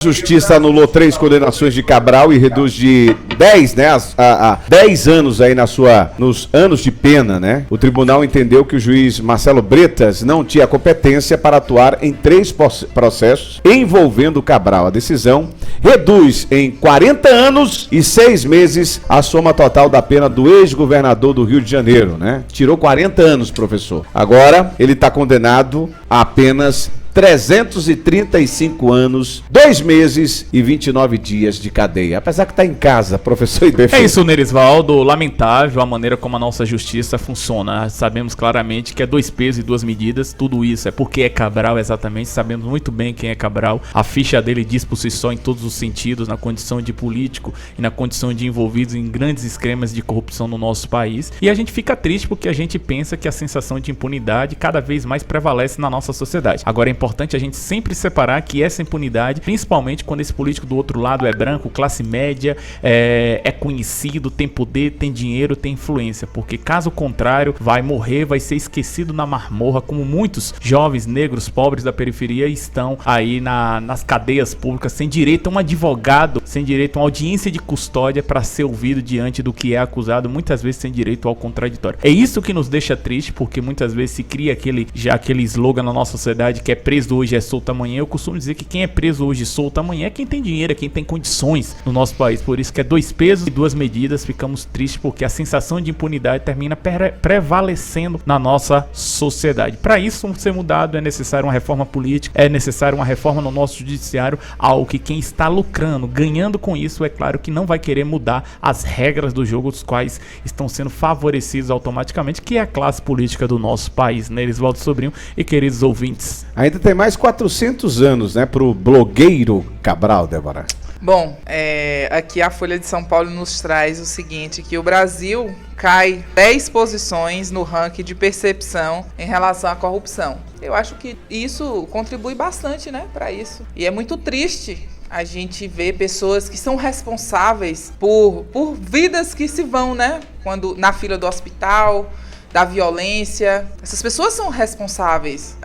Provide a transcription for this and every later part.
Justiça anulou 3 condenações de Cabral e reduz de 10, né, a 10 anos aí nos anos de pena, né? O tribunal entendeu que o juiz Marcelo Bretas não tinha competência para atuar em 3 processos envolvendo Cabral. A decisão reduz em 40 anos e 6 meses a soma total da pena do ex-governador do Rio de Janeiro, né? Tirou 40 anos, professor. Agora ele está condenado a apenas 335 anos, 2 meses e 29 dias de cadeia. Apesar que está em casa, professor Idefim. É isso, Nerisvaldo. Lamentável a maneira como a nossa justiça funciona. Sabemos claramente que é 2 pesos e 2 medidas. Tudo isso é porque é Cabral, exatamente. Sabemos muito bem quem é Cabral. A ficha dele diz por si só em todos os sentidos, na condição de político e na condição de envolvidos em grandes esquemas de corrupção no nosso país. E a gente fica triste porque a gente pensa que a sensação de impunidade cada vez mais prevalece na nossa sociedade. Agora é importante a gente sempre separar que essa impunidade, principalmente quando esse político do outro lado é branco, classe média, é conhecido, tem poder, tem dinheiro, tem influência, porque caso contrário vai morrer, vai ser esquecido na marmorra, como muitos jovens negros pobres da periferia estão aí nas cadeias públicas sem direito a um advogado, sem direito a uma audiência de custódia para ser ouvido diante do que é acusado, muitas vezes sem direito ao contraditório. É isso que nos deixa triste, porque muitas vezes se cria aquele slogan na nossa sociedade que é preso hoje é solto amanhã. Eu costumo dizer que quem é preso hoje e solto amanhã é quem tem dinheiro, é quem tem condições no nosso país. Por isso que é 2 pesos e 2 medidas. Ficamos tristes porque a sensação de impunidade termina prevalecendo na nossa sociedade. Para isso ser mudado é necessário uma reforma política, é necessário uma reforma no nosso judiciário, algo que quem está lucrando, ganhando com isso, é claro que não vai querer mudar as regras do jogo, dos quais estão sendo favorecidos automaticamente, que é a classe política do nosso país, né, Elisvaldo Sobrinho e queridos ouvintes. Ainda tem mais 400 anos, né, pro blogueiro Cabral, Débora. Bom, aqui a Folha de São Paulo nos traz o seguinte, que o Brasil cai 10 posições no ranking de percepção em relação à corrupção. Eu acho que isso contribui bastante, né, para isso. E é muito triste a gente ver pessoas que são responsáveis por vidas que se vão, né, quando na fila do hospital, da violência. Essas pessoas são responsáveis.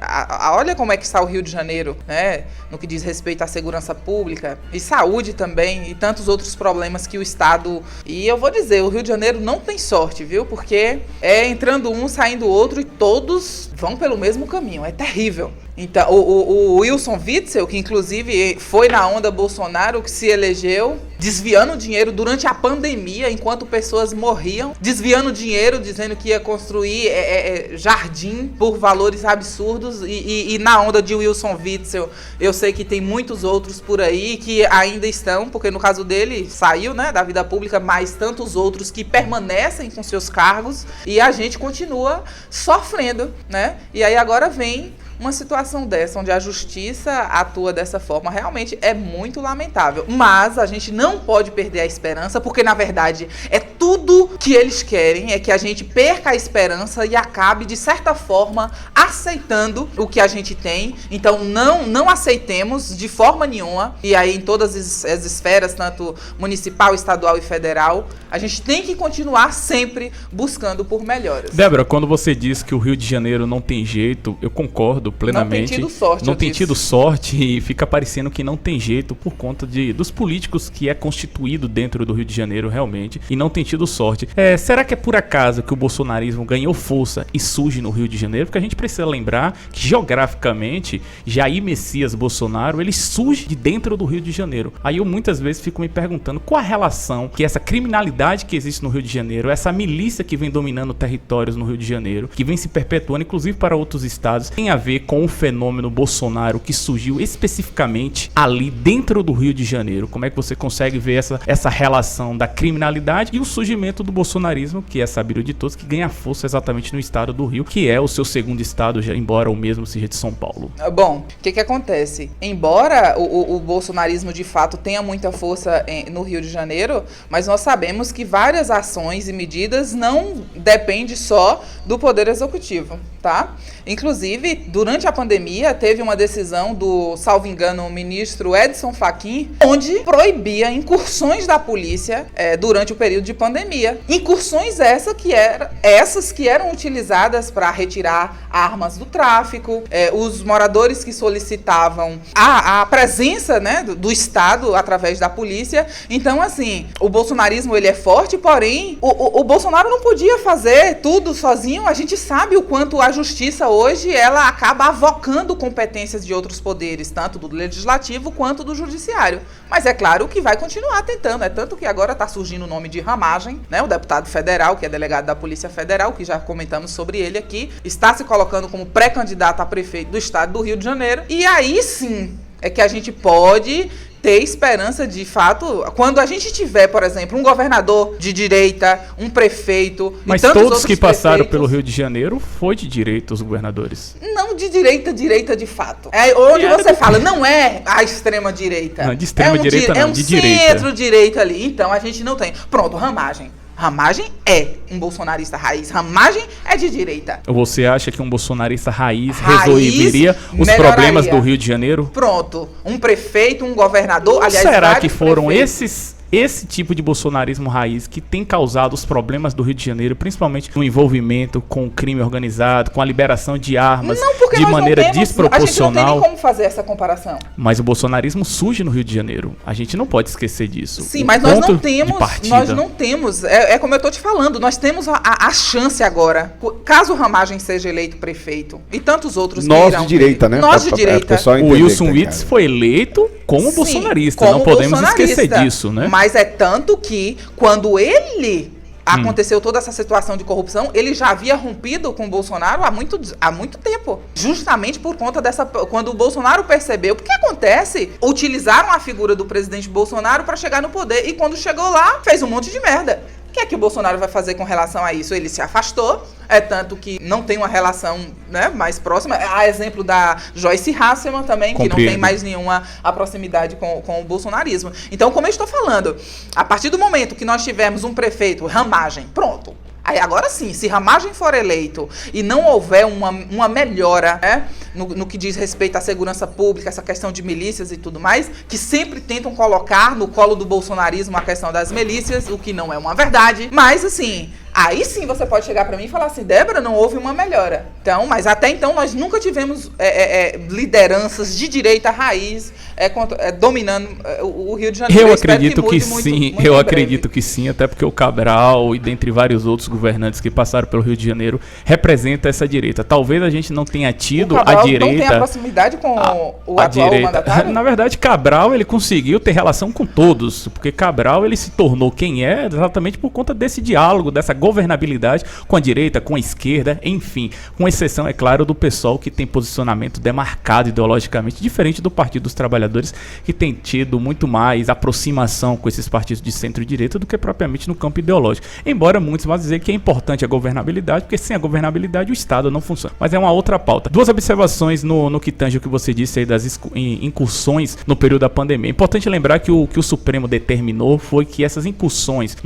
Olha como é que está o Rio de Janeiro, né? No que diz respeito à segurança pública e saúde também, e tantos outros problemas que o Estado... E eu vou dizer, o Rio de Janeiro não tem sorte, viu? Porque é entrando um, saindo outro, e todos vão pelo mesmo caminho. É terrível. Então, o Wilson Witzel, que inclusive foi na onda Bolsonaro, que se elegeu, desviando dinheiro durante a pandemia, enquanto pessoas morriam, desviando dinheiro, dizendo que ia construir jardim por valores absurdos, e na onda de Wilson Witzel, eu sei que tem muitos outros por aí que ainda estão, porque no caso dele saiu, né, da vida pública, mas tantos outros que permanecem com seus cargos, e a gente continua sofrendo, né? E aí agora vem uma situação dessa, onde a justiça atua dessa forma, realmente é muito lamentável. Mas a gente não pode perder a esperança, porque na verdade é tudo que eles querem, é que a gente perca a esperança e acabe, de certa forma, aceitando o que a gente tem. Então não aceitemos de forma nenhuma, e aí em todas as esferas, tanto municipal, estadual e federal, a gente tem que continuar sempre buscando por melhoras. Débora, quando você diz que o Rio de Janeiro não tem jeito, eu concordo plenamente. Não tem tido sorte e fica parecendo que não tem jeito por conta dos políticos que é constituído dentro do Rio de Janeiro realmente, e não tem tido sorte. Será que é por acaso que o bolsonarismo ganhou força e surge no Rio de Janeiro? Porque a gente precisa lembrar que geograficamente Jair Messias Bolsonaro, ele surge de dentro do Rio de Janeiro. Aí eu muitas vezes fico me perguntando qual a relação que essa criminalidade que existe no Rio de Janeiro, essa milícia que vem dominando territórios no Rio de Janeiro, que vem se perpetuando inclusive para outros estados, tem a ver com o fenômeno Bolsonaro que surgiu especificamente ali dentro do Rio de Janeiro. Como é que você consegue ver essa relação da criminalidade e o surgimento do bolsonarismo, que é sabido de todos, que ganha força exatamente no estado do Rio, que é o seu segundo estado, já embora o mesmo seja de São Paulo? Bom, o que acontece? Embora o bolsonarismo de fato tenha muita força no Rio de Janeiro, mas nós sabemos que várias ações e medidas não dependem só do Poder Executivo, tá? Inclusive, durante a pandemia, teve uma decisão do, salvo engano, o ministro Edson Fachin, onde proibia incursões da polícia durante o período de pandemia. pandemia. Incursões essas que eram utilizadas para retirar armas do tráfico, os moradores que solicitavam a presença, né, do Estado através da polícia. Então, assim, o bolsonarismo ele é forte, porém, o Bolsonaro não podia fazer tudo sozinho. A gente sabe o quanto a justiça hoje ela acaba avocando competências de outros poderes, tanto do legislativo quanto do judiciário. Mas é claro que vai continuar tentando. É tanto que agora está surgindo o nome de Ramagem, né, o deputado federal, que é delegado da Polícia Federal, que já comentamos sobre ele aqui, está se colocando como pré-candidato a prefeito do estado do Rio de Janeiro. E aí sim é que a gente pode ter esperança de fato, quando a gente tiver, por exemplo, um governador de direita, um prefeito... Mas todos que passaram pelo Rio de Janeiro foi de direita os governadores. Não de direita de fato. É onde você fala, não é a extrema direita. Não, de extrema direita não, de direita. É um centro-direita ali. Então a gente não tem. Pronto, Ramagem. Ramagem é um bolsonarista raiz. Ramagem é de direita. Você acha que um bolsonarista raiz resolveria os problemas do Rio de Janeiro? Pronto. Um prefeito, um governador... Aliás, será que foram esse tipo de bolsonarismo raiz que tem causado os problemas do Rio de Janeiro, principalmente no envolvimento com o crime organizado, com a liberação de armas de maneira desproporcional? A gente não tem nem como fazer essa comparação. Mas o bolsonarismo surge no Rio de Janeiro. A gente não pode esquecer disso. Sim, mas nós não temos. É como eu estou te falando, nós temos a chance agora, caso o Ramagem seja eleito prefeito e tantos outros nós de direita, né? Nós de direita. O Wilson Witts foi eleito como bolsonarista, não podemos esquecer disso, né? Mas é tanto que quando ele aconteceu toda essa situação de corrupção, ele já havia rompido com o Bolsonaro há muito tempo. Justamente por conta dessa... Quando o Bolsonaro percebeu... O que acontece? Utilizaram a figura do presidente Bolsonaro para chegar no poder. E quando chegou lá, fez um monte de merda. O que é que o Bolsonaro vai fazer com relação a isso? Ele se afastou, é tanto que não tem uma relação, né, mais próxima. Há exemplo da Joyce Hasselmann também, que não tem mais nenhuma proximidade com o bolsonarismo. Então, como eu estou falando, a partir do momento que nós tivermos um prefeito, Ramagem, pronto. Aí agora sim, se Ramagem for eleito e não houver uma melhora, né, no que diz respeito à segurança pública, essa questão de milícias e tudo mais, que sempre tentam colocar no colo do bolsonarismo a questão das milícias, o que não é uma verdade, mas assim... Aí sim você pode chegar para mim e falar assim, Débora, não houve uma melhora. Então, mas até então nós nunca tivemos lideranças de direita raiz dominando o Rio de Janeiro. Eu acredito que sim, eu acredito que sim, até porque o Cabral e dentre vários outros governantes que passaram pelo Rio de Janeiro representa essa direita. Talvez a gente não tenha tido a direita... não tem a proximidade com o atual mandatário? Na verdade, Cabral ele conseguiu ter relação com todos, porque Cabral ele se tornou quem é exatamente por conta desse diálogo, dessa governabilidade com a direita, com a esquerda, enfim, com exceção, é claro, do pessoal que tem posicionamento demarcado ideologicamente, diferente do Partido dos Trabalhadores, que tem tido muito mais aproximação com esses partidos de centro-direita do que propriamente no campo ideológico. Embora muitos vão dizer que é importante a governabilidade, porque sem a governabilidade o Estado não funciona. Mas é uma outra pauta. Duas observações no que tange o que você disse aí das incursões no período da pandemia. É importante lembrar que o Supremo determinou foi que essas incursões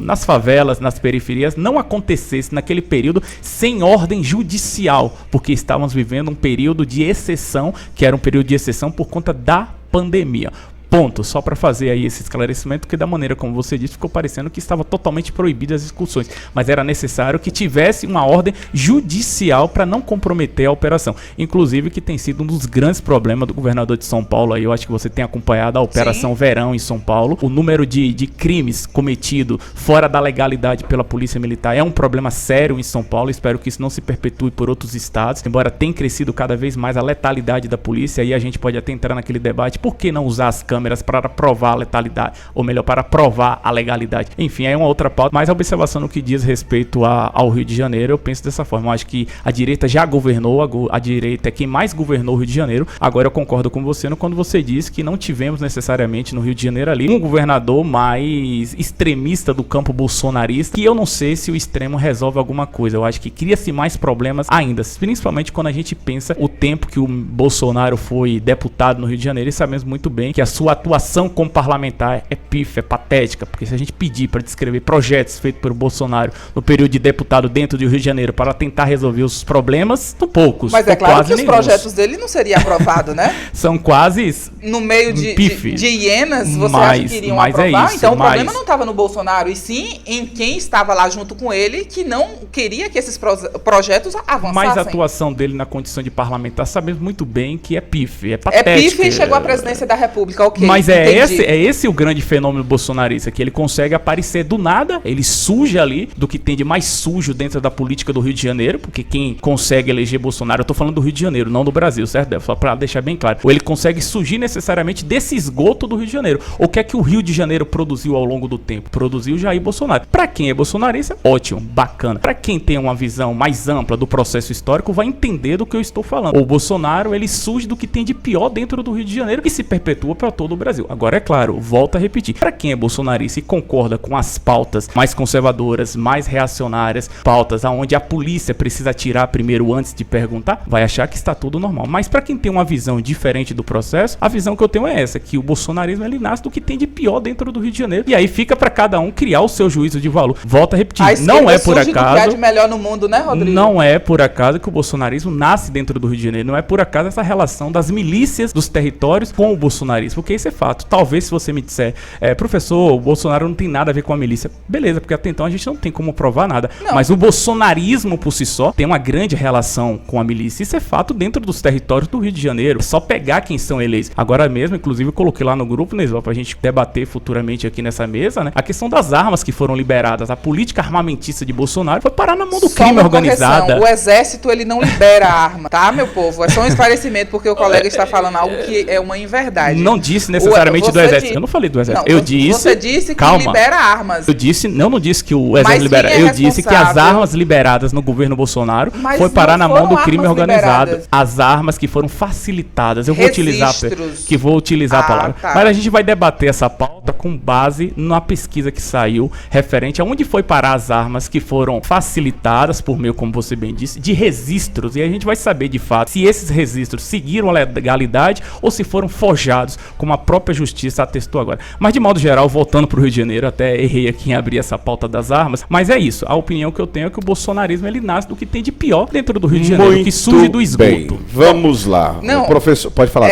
nas favelas, nas periferias, não acontecesse naquele período sem ordem judicial, porque estávamos vivendo um período de exceção, que era um período de exceção por conta da pandemia. Ponto, só para fazer aí esse esclarecimento, que da maneira como você disse, ficou parecendo que estava totalmente proibidas as excursões, mas era necessário que tivesse uma ordem judicial para não comprometer a operação, inclusive que tem sido um dos grandes problemas do governador de São Paulo, aí eu acho que você tem acompanhado a Operação Verão em São Paulo, o número de crimes cometidos fora da legalidade pela Polícia Militar é um problema sério em São Paulo, espero que isso não se perpetue por outros estados, embora tenha crescido cada vez mais a letalidade da polícia, aí a gente pode até entrar naquele debate, por que não usar as câmeras para provar a letalidade, ou melhor, para provar a legalidade. Enfim, é uma outra pauta, mas a observação no que diz respeito ao Rio de Janeiro, eu penso dessa forma. Eu acho que a direita já governou, a direita é quem mais governou o Rio de Janeiro. Agora eu concordo com você quando você diz que não tivemos necessariamente no Rio de Janeiro ali um governador mais extremista do campo bolsonarista, que eu não sei se o extremo resolve alguma coisa. Eu acho que cria-se mais problemas ainda, principalmente quando a gente pensa o tempo que o Bolsonaro foi deputado no Rio de Janeiro, e sabemos muito bem que a sua sua atuação como parlamentar é pífia, é patética, porque se a gente pedir para descrever projetos feitos pelo Bolsonaro no período de deputado dentro do Rio de Janeiro para tentar resolver os problemas, são poucos. Mas é claro que os projetos dele não seriam aprovados, né? São quase no meio de hienas, você acha que iriam aprovar? É isso, então o problema não estava no Bolsonaro, e sim em quem estava lá junto com ele, que não queria que esses projetos avançassem. Mas a atuação dele na condição de parlamentar, sabemos muito bem que é pífia, é patética. É pífia e chegou à presidência da República, ok. Mas é esse o grande fenômeno bolsonarista, que ele consegue aparecer do nada, ele suja ali do que tem de mais sujo dentro da política do Rio de Janeiro, porque quem consegue eleger Bolsonaro, eu tô falando do Rio de Janeiro, não do Brasil, certo? Só pra deixar bem claro. Ou ele consegue surgir necessariamente desse esgoto do Rio de Janeiro. O que é que o Rio de Janeiro produziu ao longo do tempo? Produziu Jair Bolsonaro. Pra quem é bolsonarista, ótimo, bacana. Pra quem tem uma visão mais ampla do processo histórico, vai entender do que eu estou falando. O Bolsonaro, ele surge do que tem de pior dentro do Rio de Janeiro e se perpetua pra todo o Brasil. Agora, é claro, volto a repetir. Pra quem é bolsonarista e concorda com as pautas mais conservadoras, mais reacionárias, pautas aonde a polícia precisa atirar primeiro antes de perguntar, vai achar que está tudo normal. Mas pra quem tem uma visão diferente do processo, a visão que eu tenho é essa, que o bolsonarismo ele nasce do que tem de pior dentro do Rio de Janeiro. E aí fica pra cada um criar o seu juízo de valor. Volto a repetir, não é por acaso. Do que é de melhor no mundo, né, Rodrigo? Não é por acaso que o bolsonarismo nasce dentro do Rio de Janeiro. Não é por acaso essa relação das milícias dos territórios com o bolsonarismo, porque isso é fato. Talvez se você me disser, professor, o Bolsonaro não tem nada a ver com a milícia. Beleza, porque até então a gente não tem como provar nada. Não. Mas o bolsonarismo por si só tem uma grande relação com a milícia. Isso é fato dentro dos territórios do Rio de Janeiro. É só pegar quem são eleitos. Agora mesmo, inclusive, eu coloquei lá no grupo, né, pra gente debater futuramente aqui nessa mesa, né? A questão das armas que foram liberadas. A política armamentista de Bolsonaro foi parar na mão do crime organizado. O exército, ele não libera arma, tá, meu povo? É só um esclarecimento, porque o colega está falando algo que é uma inverdade. Não disse necessariamente do exército. Eu não falei do exército. Não, eu disse... Você disse que libera armas. Eu disse... Não disse que o exército libera. Eu disse que as armas liberadas no governo Bolsonaro foi parar na mão do crime organizado. Liberadas. As armas que foram facilitadas. Eu vou utilizar a palavra. Tá. Mas a gente vai debater essa pauta com base na pesquisa que saiu referente a onde foi parar as armas que foram facilitadas por meio, como você bem disse, de registros. E a gente vai saber de fato se esses registros seguiram a legalidade ou se foram forjados, como a própria justiça atestou agora. Mas de modo geral, voltando para o Rio de Janeiro, até errei aqui em abrir essa pauta das armas, mas é isso. A opinião que eu tenho é que o bolsonarismo ele nasce do que tem de pior dentro do Rio de Janeiro, muito que surge do esgoto. Bem. Vamos lá. Não, o professor, pode falar.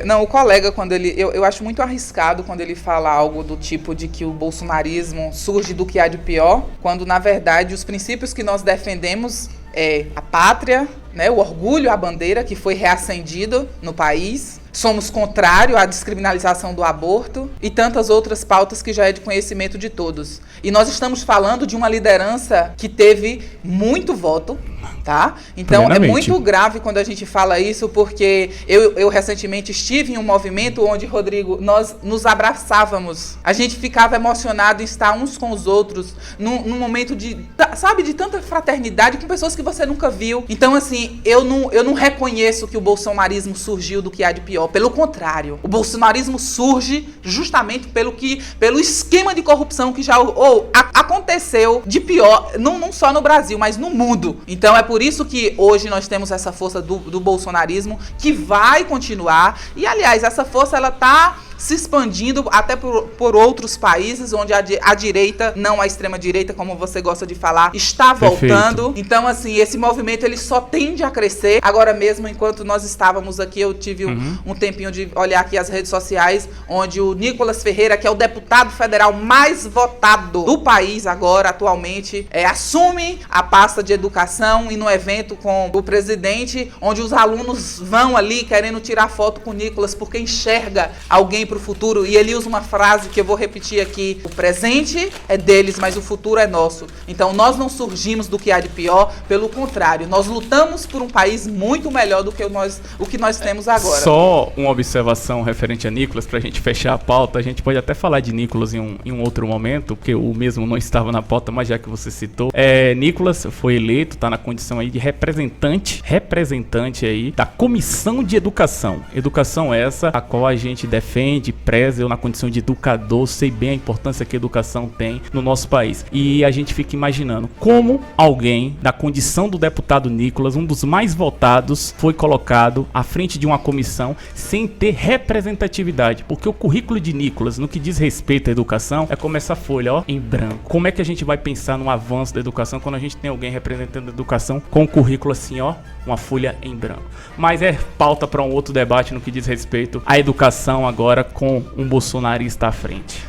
Não, o colega, quando ele... Eu acho muito arriscado quando ele fala algo do tipo de que o bolsonarismo surge do que há de pior, quando, na verdade, os princípios que nós defendemos é a pátria, né, o orgulho, a bandeira que foi reacendido no país. Somos contrários à descriminalização do aborto e tantas outras pautas que já é de conhecimento de todos. E nós estamos falando de uma liderança que teve muito voto, tá? Então é muito grave quando a gente fala isso, porque eu recentemente estive em um movimento onde, Rodrigo, nós nos abraçávamos. A gente ficava emocionado em estar uns com os outros, num momento de tanta fraternidade com pessoas que você nunca viu. Então, assim, eu não reconheço que o bolsonarismo surgiu do que há de pior. Pelo contrário, o bolsonarismo surge justamente pelo esquema de corrupção que já aconteceu de pior, não só no Brasil, mas no mundo. Então é por isso que hoje nós temos essa força do bolsonarismo que vai continuar. E, aliás, essa força ela tá se expandindo até por outros países onde a direita, não a extrema-direita, como você gosta de falar, está voltando. Perfeito. Então, assim, esse movimento ele só tende a crescer. Agora mesmo, enquanto nós estávamos aqui, eu tive um tempinho de olhar aqui as redes sociais, onde o Nicolas Ferreira, que é o deputado federal mais votado do país agora, atualmente, assume a pasta de educação e no evento com o presidente, onde os alunos vão ali querendo tirar foto com o Nicolas porque enxerga alguém para o futuro, e ele usa uma frase que eu vou repetir aqui: o presente é deles, mas o futuro é nosso. Então nós não surgimos do que há de pior, pelo contrário, nós lutamos por um país muito melhor do que o que nós temos agora. Só uma observação referente a Nicolas, para a gente fechar a pauta. A gente pode até falar de Nicolas em um outro momento, porque o mesmo não estava na pauta, mas já que você citou, Nicolas foi eleito, está na condição aí de representante aí da Comissão de Educação essa a qual a gente defende defende e preza, eu na condição de educador sei bem a importância que a educação tem no nosso país. E a gente fica imaginando como alguém da condição do deputado Nicolas, um dos mais votados, foi colocado à frente de uma comissão sem ter representatividade, porque o currículo de Nicolas, no que diz respeito à educação, é como essa folha, ó, em branco. Como é que a gente vai pensar no avanço da educação quando a gente tem alguém representando a educação com o currículo assim, ó, uma folha em branco? Mas é pauta para um outro debate no que diz respeito à educação agora com um bolsonarista à frente.